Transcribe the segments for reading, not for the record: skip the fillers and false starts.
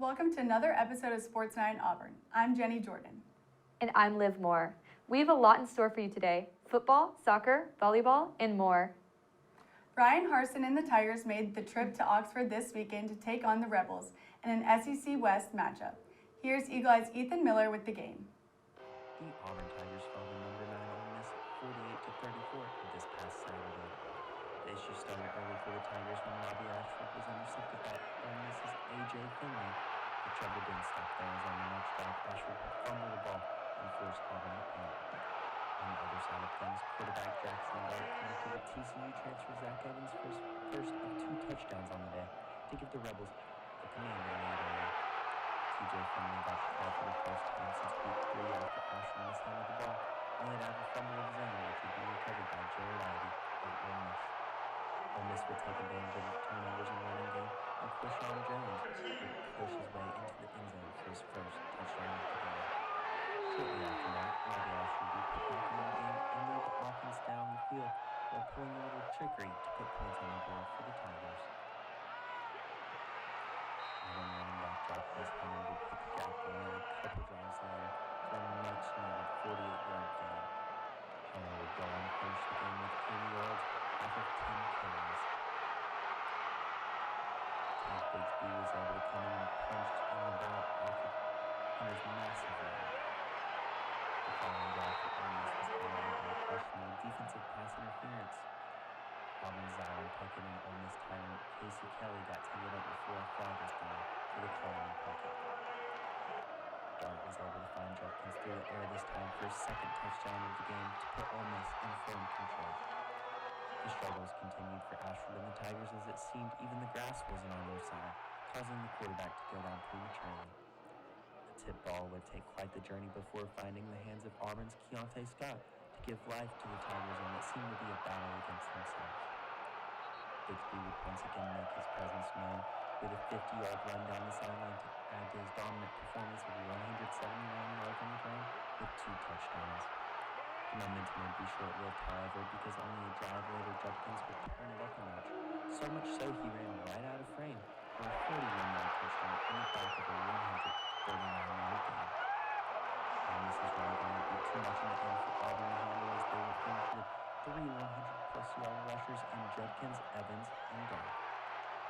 Welcome to another episode of Sports Night in Auburn. I'm Jenny Jordan. And I'm Liv Moore. We have a lot in store for you today: football, soccer, volleyball, and more. Brian Harsin and the Tigers made the trip to Oxford this weekend to take on the Rebels in an SEC West matchup. Here's Eagle Eye's Ethan Miller with the game. The Auburn Tigers fell to number 9 Ole Miss 48-34 this past Saturday. The issue started early for the Tigers when Robbie Ashford was intercepted by Ole Miss's A.J. Finley. The trouble didn't stop there as on the next drive, Ashford would fumble the ball and force Auburn to punt. On the other side of things, quarterback Jackson Dart connected with TCU transfer Zach Evans' first of 2 touchdowns on the day to give the Rebels the command in the area. T.J. Finley got the call for the first time since week 3 after Ashford mishandled the ball, only to have a fumble of his own, which would be recovered by Jared Ivey of Ole Miss. Ole Miss would take advantage of the turnovers in the running game, and Quishon Jones would push his way into the end zone for his first touchdown of the game. Shortly after that, Robbie Ashford would put back in the game and lead the offense down the field while pulling a little trickery to put points on the board for the Tigers. Auburn running back Jock Hunter would pick the gap only a couple drives later for a much-needed 48-yard gain. Hunter would go on to finish the game with 80 yards off of 10 carries. Tank Bigsby was able to come in and punch in the ball off of Hunter's massive run. The following drive for Ole Miss was highlighted by questionable defensive pass interference. Auburn's Zion Puckett and Ole Miss tyrant Casey Kelly got tangled up before a flag was thrown for the call on Puckett. Dart was able to find Judkins through the air this time for his second touchdown of the game to put Ole Miss in firm control. The struggles continued for Ashford and the Tigers as it seemed even the grass wasn't on their side, causing the quarterback to go down prematurely. The tip ball would take quite the journey before finding the hands of Auburn's Keontae Scott to give life to the Tigers in what seemed to be a battle against themselves. Bigsby would once again make his presence known with a 50-yard run down the sideline to add to his dominant performance of 179 yards on the ground with 2 touchdowns. The momentum would be short-lived, however, because only a drive later Judkins would turn it up a notch, so much so he ran right out of frame for a 41-yard touchdown in the back of a 139-yard game. Ole Miss's run game would be too much in the end for Auburn to handle as they would finish with 3 100-plus-yard rushers in Judkins, Evans, and Dart.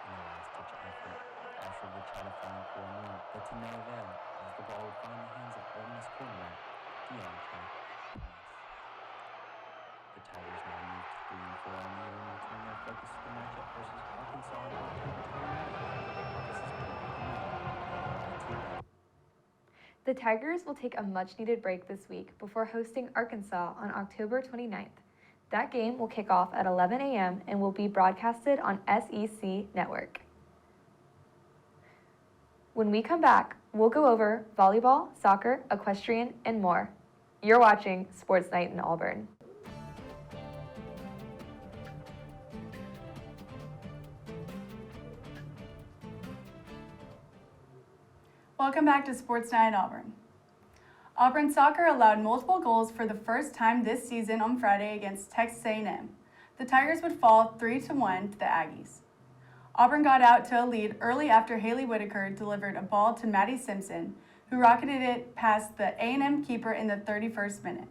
In a last-ditch effort, Ashford would try to find 4 more, but to no avail, as the ball would find the hands of Ole Miss quarterback DeAndre Price. The Tigers now moved to 3-4 on the year and return their focus to the matchup versus Arkansas on October 29th. This is The Tigers will take a much-needed break this week before hosting Arkansas on October 29th. That game will kick off at 11 a.m. and will be broadcasted on SEC Network. When we come back, we'll go over volleyball, soccer, equestrian, and more. You're watching Sports Night in Auburn. Welcome back to Sports Night in Auburn. Auburn soccer allowed multiple goals for the first time this season on Friday against Texas A&M. The Tigers would fall 3-1 to the Aggies. Auburn got out to a lead early after Haley Whitaker delivered a ball to Maddie Simpson, who rocketed it past the A&M keeper in the 31st minute.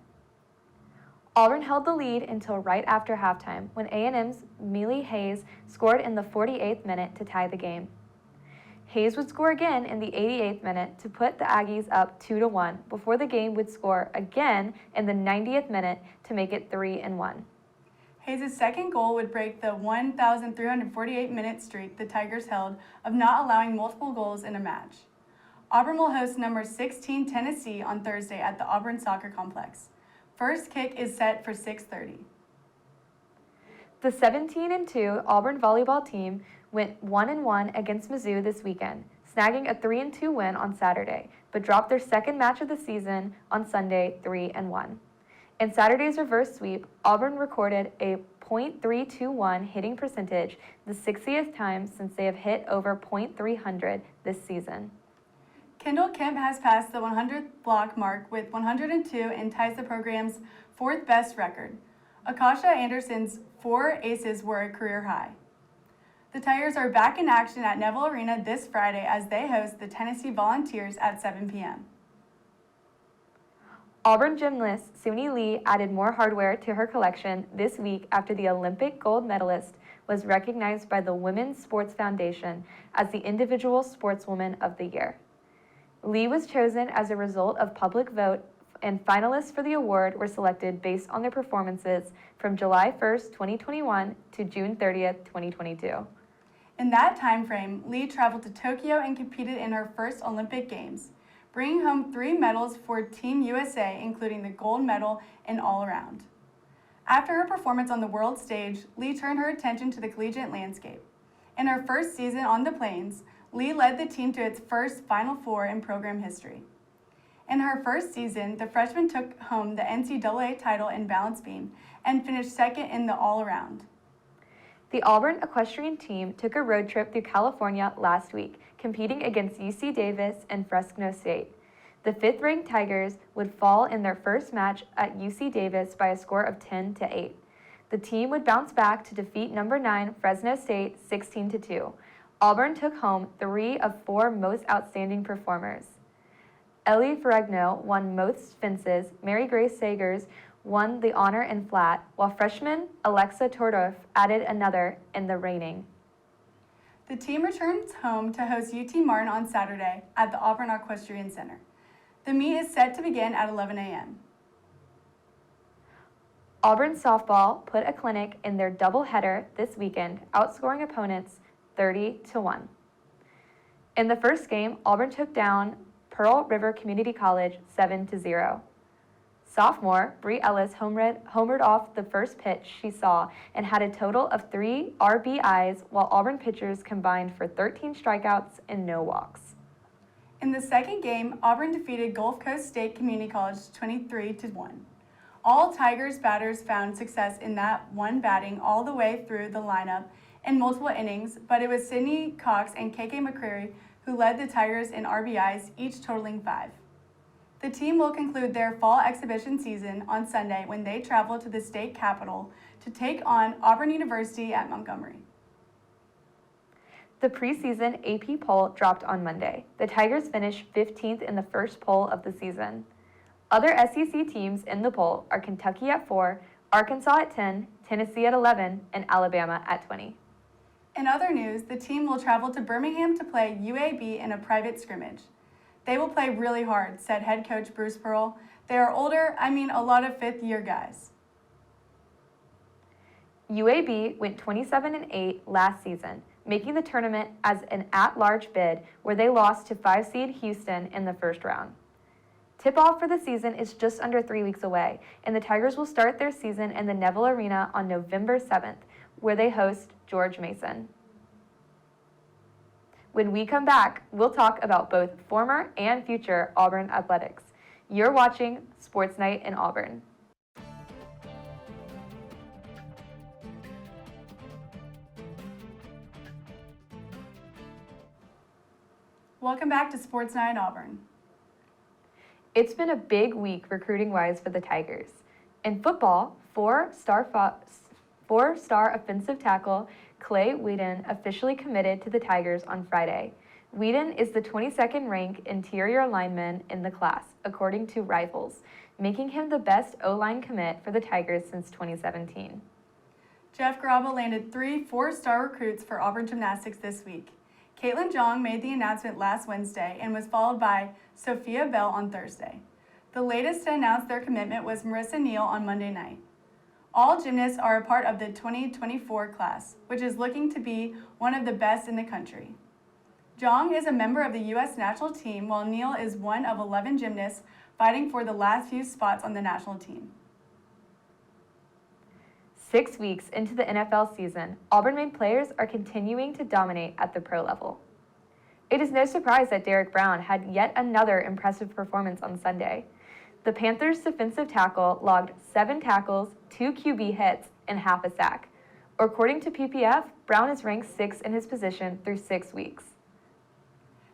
Auburn held the lead until right after halftime when A&M's Mealy Hayes scored in the 48th minute to tie the game. Hayes would score again in the 88th minute to put the Aggies up 2-1 before the game would score again in the 90th minute to make it 3-1. Hayes' second goal would break the 1,348-minute streak the Tigers held of not allowing multiple goals in a match. Auburn will host number 16 Tennessee on Thursday at the Auburn Soccer Complex. First kick is set for 6:30. The 17-2 Auburn volleyball team went 1-1 against Mizzou this weekend, snagging a 3-2 win on Saturday, but dropped their second match of the season on Sunday 3-1. In Saturday's reverse sweep, Auburn recorded a .321 hitting percentage, the 60th time since they have hit over .300 this season. Kendall Kemp has passed the 100th block mark with 102 and ties the program's 4th best record. Akasha Anderson's 4 aces were a career high. The Tigers are back in action at Neville Arena this Friday as they host the Tennessee Volunteers at 7 p.m. Auburn gymnast Suni Lee added more hardware to her collection this week after the Olympic gold medalist was recognized by the Women's Sports Foundation as the Individual Sportswoman of the Year. Lee was chosen as a result of public vote, and finalists for the award were selected based on their performances from July 1st, 2021 to June 30th, 2022. In that time frame, Lee traveled to Tokyo and competed in her first Olympic Games, bringing home 3 medals for Team USA, including the gold medal in all-around. After her performance on the world stage, Lee turned her attention to the collegiate landscape. In her first season on the Plains, Lee led the team to its first Final Four in program history. In her first season, the freshman took home the NCAA title in balance beam and finished second in the all-around. The Auburn equestrian team took a road trip through California last week, competing against UC Davis and Fresno State. The 5th-ranked Tigers would fall in their first match at UC Davis by a score of 10-8. The team would bounce back to defeat number 9 Fresno State 16-2. Auburn took home 3 of 4 most outstanding performers. Ellie Ferrigno won most fences, Mary Grace Sagers won the honor in flat, while freshman Alexa Tordorf added another in the reining. The team returns home to host UT Martin on Saturday at the Auburn Equestrian Center. The meet is set to begin at 11 a.m. Auburn softball put a clinic in their doubleheader this weekend, outscoring opponents 30-1. In the first game, Auburn took down Pearl River Community College 7-0. Sophomore Bree Ellis homered off the first pitch she saw and had a total of 3 RBIs, while Auburn pitchers combined for 13 strikeouts and no walks. In the second game, Auburn defeated Gulf Coast State Community College 23-1. All Tigers batters found success in that one, batting all the way through the lineup in multiple innings, but it was Sydney Cox and KK McCreary who led the Tigers in RBIs, each totaling 5. The team will conclude their fall exhibition season on Sunday when they travel to the state capitol to take on Auburn University at Montgomery. The preseason AP poll dropped on Monday. The Tigers finished 15th in the first poll of the season. Other SEC teams in the poll are Kentucky at 4, Arkansas at 10, Tennessee at 11, and Alabama at 20. In other news, the team will travel to Birmingham to play UAB in a private scrimmage. They will play really hard, said head coach Bruce Pearl. They are older, a lot of fifth-year guys. UAB went 27-8 last season, making the tournament as an at-large bid where they lost to 5-seed Houston in the first round. Tip-off for the season is just under 3 weeks away, and the Tigers will start their season in the Neville Arena on November 7th, where they host George Mason. When we come back, we'll talk about both former and future Auburn athletics. You're watching Sports Night in Auburn. Welcome back to Sports Night in Auburn. It's been a big week recruiting-wise for the Tigers. In football, four-star offensive tackle Clay Whedon officially committed to the Tigers on Friday. Whedon is the 22nd ranked interior lineman in the class, according to Rivals, making him the best O-line commit for the Tigers since 2017. Jeff Garaba landed 3 4-star recruits for Auburn Gymnastics this week. Caitlin Jong made the announcement last Wednesday and was followed by Sophia Bell on Thursday. The latest to announce their commitment was Marissa Neal on Monday night. All gymnasts are a part of the 2024 class, which is looking to be one of the best in the country. Jong is a member of the U.S. national team, while Neal is one of 11 gymnasts fighting for the last few spots on the national team. 6 weeks into the NFL season, Auburn-made players are continuing to dominate at the pro level. It is no surprise that Derek Brown had yet another impressive performance on Sunday. The Panthers' defensive tackle logged 7 tackles, 2 QB hits, and half a sack. According to PPF, Brown is ranked 6th in his position through 6 weeks.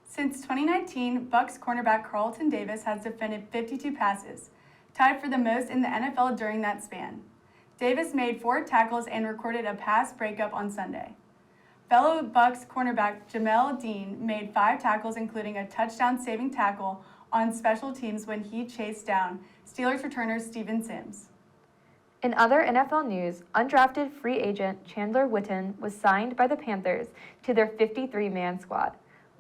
Since 2019, Bucks cornerback Carlton Davis has defended 52 passes, tied for the most in the NFL during that span. Davis made 4 tackles and recorded a pass breakup on Sunday. Fellow Bucks cornerback Jamel Dean made 5 tackles, including a touchdown-saving tackle on special teams when he chased down Steelers returner Steven Sims. In other NFL news, undrafted free agent Chandler Witten was signed by the Panthers to their 53-man squad.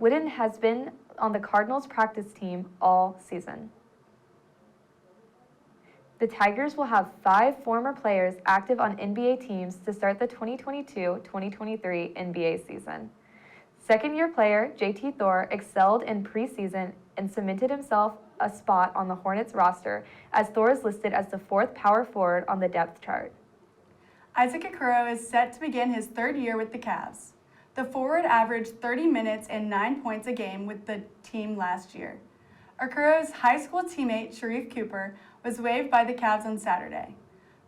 Witten has been on the Cardinals practice team all season. The Tigers will have 5 former players active on NBA teams to start the 2022-2023 NBA season. Second-year player JT Thor excelled in preseason and cemented himself a spot on the Hornets roster, as Thor is listed as the 4th power forward on the depth chart. Isaac Okoro is set to begin his 3rd year with the Cavs. The forward averaged 30 minutes and 9 points a game with the team last year. Okoro's high school teammate Sharif Cooper was waived by the Cavs on Saturday.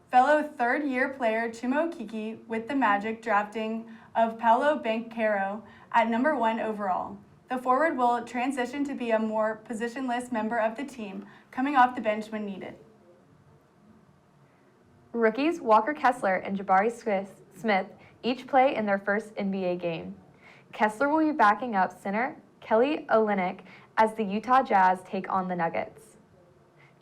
Fellow 3rd-year player Chuma Okeke with the Magic drafting of Paolo Banchero at number 1 overall. The forward will transition to be a more positionless member of the team, coming off the bench when needed. Rookies Walker Kessler and Jabari Smith each play in their first NBA game. Kessler will be backing up center Kelly Olynyk as the Utah Jazz take on the Nuggets.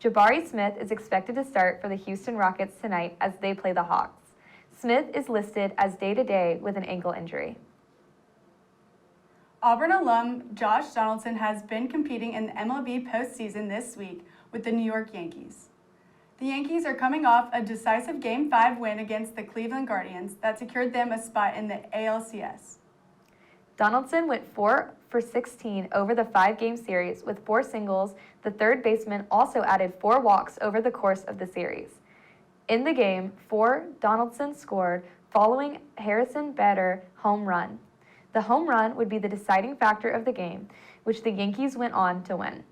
Jabari Smith is expected to start for the Houston Rockets tonight as they play the Hawks. Smith is listed as day-to-day with an ankle injury. Auburn alum Josh Donaldson has been competing in the MLB postseason this week with the New York Yankees. The Yankees are coming off a decisive Game 5 win against the Cleveland Guardians that secured them a spot in the ALCS. Donaldson went 4 for 16 over the 5-game series with 4 singles. The third baseman also added 4 walks over the course of the series. In the game, Donaldson scored following Harrison Bader's home run. The home run would be the deciding factor of the game, which the Yankees went on to win.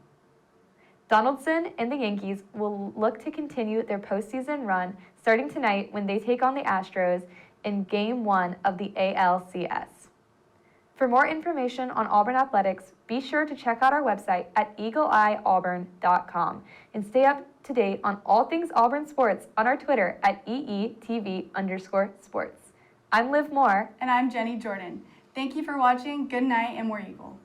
Donaldson and the Yankees will look to continue their postseason run starting tonight when they take on the Astros in Game 1 of the ALCS. For more information on Auburn athletics, be sure to check out our website at eagleeyeauburn.com and stay up to date on all things Auburn sports on our Twitter at EETV_sports. I'm Liv Moore. And I'm Jenny Jordan. Thank you for watching. Good night and War Eagle.